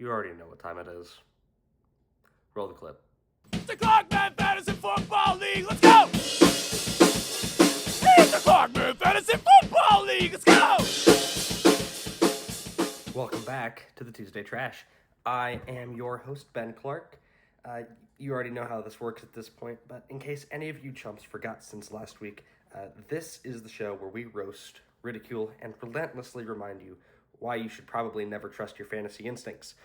You already know what time it is. Roll the clip. The Clockman Fantasy Football League, let's go! It's the Clockman Fantasy Football League, let's go! Welcome back to the Tuesday Trash. I am your host, Ben Clark. You already know how this works at this point, but in case any of you chumps forgot since last week, this is the show where we roast, ridicule, and relentlessly remind you why you should probably never trust your fantasy instincts.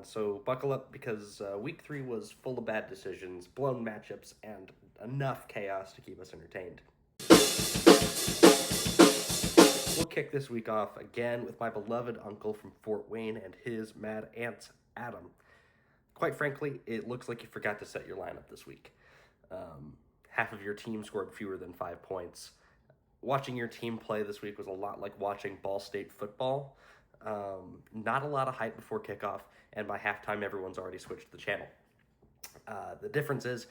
So buckle up, because week 3 was full of bad decisions, blown matchups, and enough chaos to keep us entertained. We'll kick this week off again with my beloved uncle from Fort Wayne and his mad aunt, Adam. Quite frankly, it looks like you forgot to set your lineup this week. Half of your team scored fewer than 5 points. Watching your team play this week was a lot like watching Ball State football. Not a lot of hype before kickoff, and by halftime, everyone's already switched the channel. The difference is,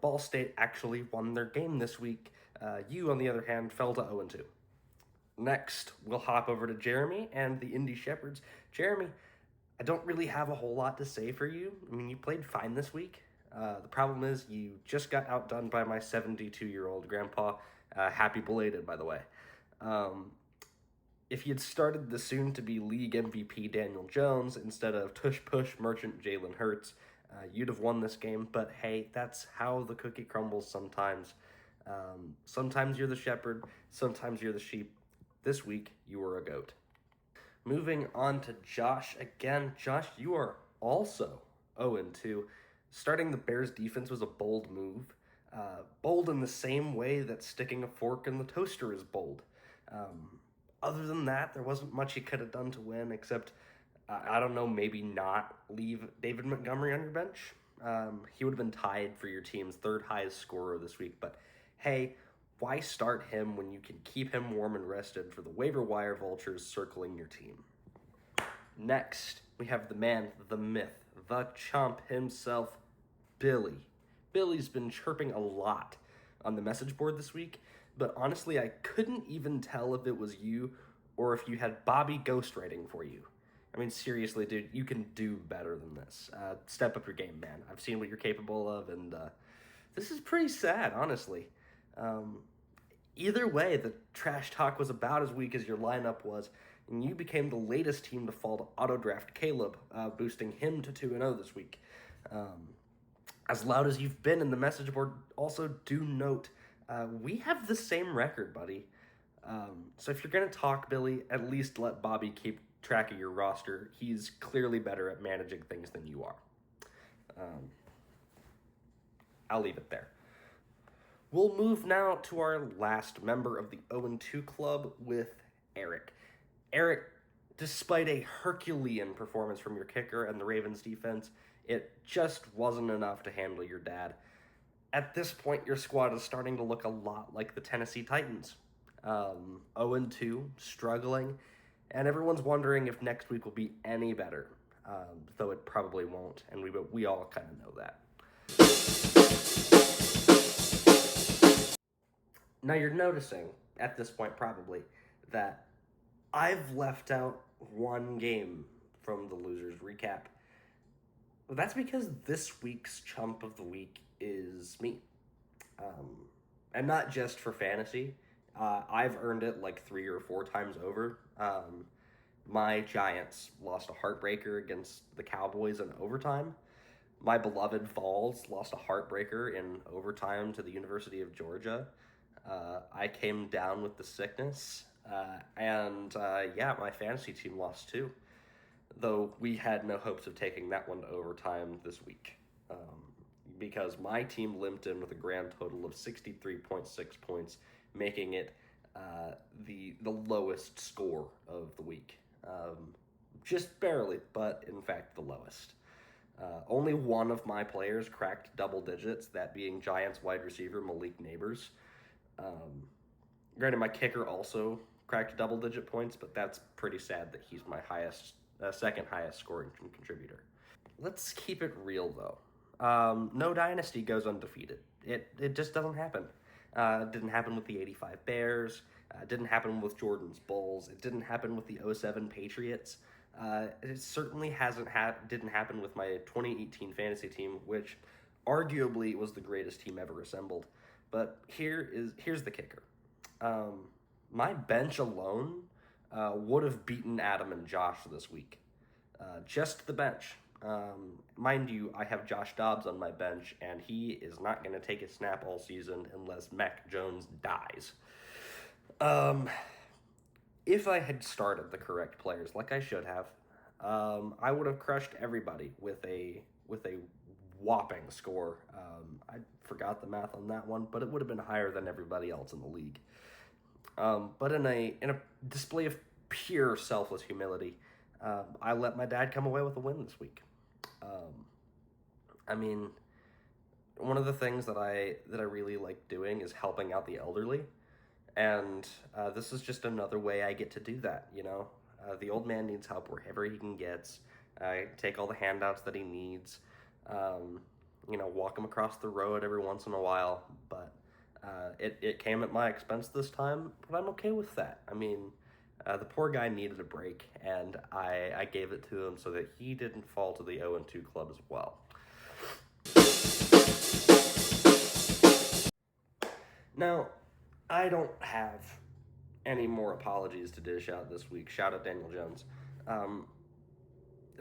Ball State actually won their game this week. You, on the other hand, fell to 0-2. Next, we'll hop over to Jeremy and the Indy Shepherds. Jeremy, I don't really have a whole lot to say for you. I mean, you played fine this week. The problem is you just got outdone by my 72-year-old grandpa. Happy belated, by the way. If you'd started the soon-to-be league MVP Daniel Jones instead of tush-push merchant Jalen Hurts, you'd have won this game. But hey, that's how the cookie crumbles sometimes. Sometimes you're the shepherd, sometimes you're the sheep. This week, you were a goat. Moving on to Josh. Again, Josh, you are also 0-2. Starting the Bears defense was a bold move. Bold in the same way that sticking a fork in the toaster is bold. Other than that, there wasn't much you could have done to win, except, I don't know, maybe not leave David Montgomery on your bench. He would have been tied for your team's third highest scorer this week, but hey, why start him when you can keep him warm and rested for the waiver wire vultures circling your team? Next, we have the man, the myth, the chump himself, Billy. Billy's been chirping a lot on the message board this week, but honestly, I couldn't even tell if it was you or if you had Bobby ghostwriting for you. I mean, seriously, dude, you can do better than this. Step up your game, man. I've seen what you're capable of, and this is pretty sad, honestly. Either way, the trash talk was about as weak as your lineup was, and you became the latest team to fall to auto-draft Caleb, boosting him to 2-0 this week. As loud as you've been in the message board, also do note, we have the same record, buddy. So if you're going to talk, Billy, at least let Bobby keep track of your roster. He's clearly better at managing things than you are. I'll leave it there. We'll move now to our last member of the 0-2 club with Eric. Eric, despite a Herculean performance from your kicker and the Ravens defense, it just wasn't enough to handle your dad. At this point, your squad is starting to look a lot like the Tennessee Titans. 0-2, struggling, and everyone's wondering if next week will be any better, though it probably won't, and we all kind of know that. Now you're noticing, at this point probably, that I've left out one game from the Losers Recap. Well, that's because this week's chump of the week is me. And not just for fantasy. I've earned it like 3 or 4 times over. My Giants lost a heartbreaker against the Cowboys in overtime. My beloved Vols lost a heartbreaker in overtime to the University of Georgia. I came down with the sickness, and my fantasy team lost too, though we had no hopes of taking that one to overtime this week, because my team limped in with a grand total of 63.6 points, making it the lowest score of the week. Just barely, but in fact the lowest. Only one of my players cracked double digits, that being Giants wide receiver Malik Neighbors. Granted, my kicker also cracked double-digit points, but that's pretty sad that he's my second highest scoring contributor. Let's keep it real, though. No dynasty goes undefeated. It just doesn't happen. It didn't happen with the 85 Bears. It didn't happen with Jordan's Bulls. It didn't happen with the 07 Patriots. It certainly didn't happen with my 2018 fantasy team, which arguably was the greatest team ever assembled. But here's the kicker. My bench alone would have beaten Adam and Josh this week. Just the bench. Mind you, I have Josh Dobbs on my bench, and he is not going to take a snap all season unless Mac Jones dies. If I had started the correct players like I should have, I would have crushed everybody with a whopping score. I forgot the math on that one, but it would have been higher than everybody else in the league. But in a display of pure selfless humility, I let my dad come away with a win this week. I mean, one of the things that I really like doing is helping out the elderly, and this is just another way I get to do that. The old man needs help wherever he can get. I take all the handouts that he needs. Walk him across the road every once in a while, but it came at my expense this time, but I'm okay with that. I mean, the poor guy needed a break, and I gave it to him so that he didn't fall to the 0-2 club as well. Now, I don't have any more apologies to dish out this week. Shout out Daniel Jones.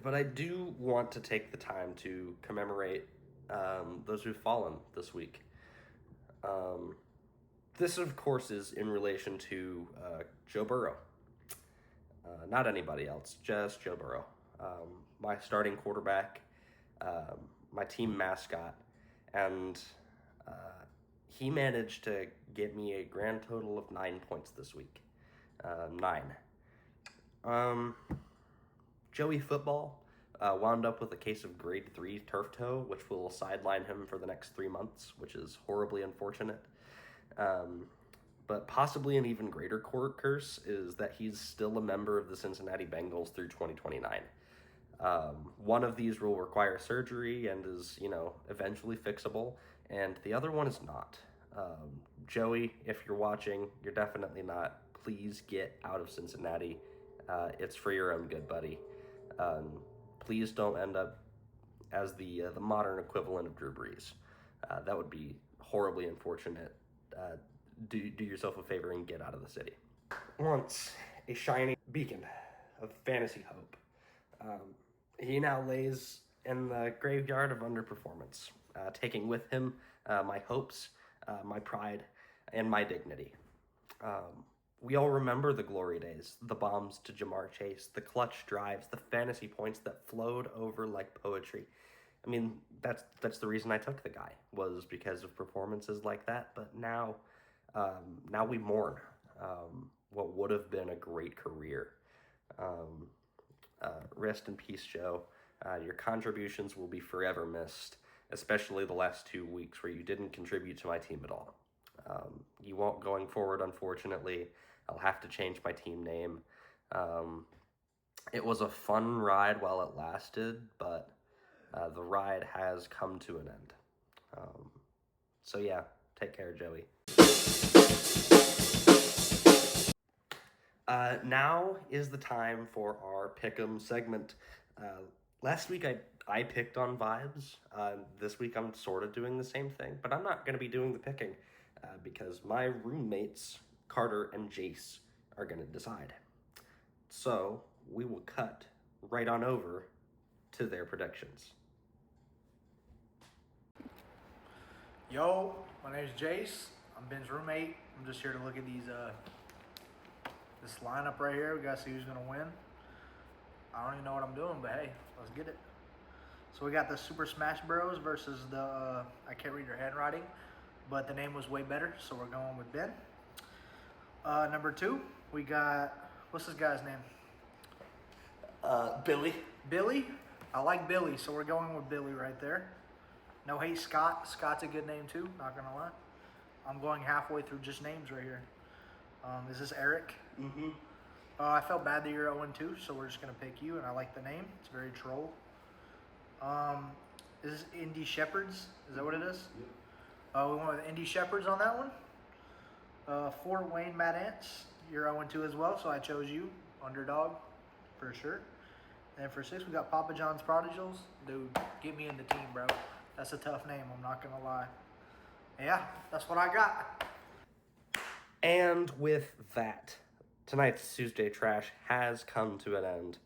But I do want to take the time to commemorate those who've fallen this week. This, of course, is in relation to Joe Burrow. Not anybody else, just Joe Burrow. My starting quarterback, my team mascot, and he managed to get me a grand total of 9 points this week. 9. Joey Football wound up with a case of grade 3 turf toe, which will sideline him for the next 3 months, which is horribly unfortunate. But possibly an even greater curse is that he's still a member of the Cincinnati Bengals through 2029. One of these will require surgery and is, eventually fixable, and the other one is not. Joey, if you're watching, you're definitely not. Please get out of Cincinnati. It's for your own good, buddy. Please don't end up as the modern equivalent of Drew Brees. That would be horribly unfortunate. Do yourself a favor and get out of the city. Once a shining beacon of fantasy hope, he now lays in the graveyard of underperformance, taking with him my hopes, my pride, and my dignity. We all remember the glory days, the bombs to Jamar Chase, the clutch drives, the fantasy points that flowed over like poetry. I mean, that's the reason I took the guy, was because of performances like that. But now we mourn what would have been a great career. Rest in peace, Joe. Your contributions will be forever missed, especially the last 2 weeks where you didn't contribute to my team at all. You won't going forward, unfortunately. I'll have to change my team name. It was a fun ride while it lasted, but the ride has come to an end. So yeah, take care, Joey. Now is the time for our Pick'em segment. Last week I picked on vibes. This week I'm sort of doing the same thing, but I'm not going to be doing the picking because my roommates, Carter and Jace, are going to decide. So we will cut right on over to their predictions. Yo, my name's Jace. I'm Ben's roommate. I'm just here to look at this lineup right here. We gotta see who's gonna win. I don't even know what I'm doing, but hey, let's get it. So we got the Super Smash Bros versus the I can't read your handwriting, but the name was way better, so we're going with Ben. Number 2, we got, what's this guy's name? Billy. Billy? I like Billy, so we're going with Billy right there. No hate, Scott. Scott's a good name too, not gonna lie. I'm going halfway through just names right here. Is this Eric? Mm-hmm. I felt bad that you're 0-2, so we're just gonna pick you, and I like the name. It's very troll. Is this Indy Shepherds? Is that what it is? Yeah. We went with Indy Shepherds on that one. Fort Wayne Mad Ants. You're 0-2 as well, so I chose you. Underdog, for sure. And for 6, we got Papa John's Prodigals. Dude, get me in the team, bro. That's a tough name, I'm not going to lie. Yeah, that's what I got. And with that, tonight's Tuesday Trash has come to an end.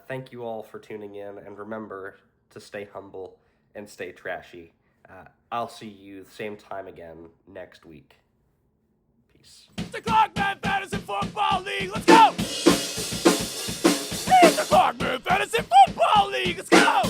Thank you all for tuning in, and remember to stay humble and stay trashy. I'll see you the same time again next week. Peace. The Clarkman Fantasy Football League, let's go! It's the Clarkman Fantasy Football League, let's go!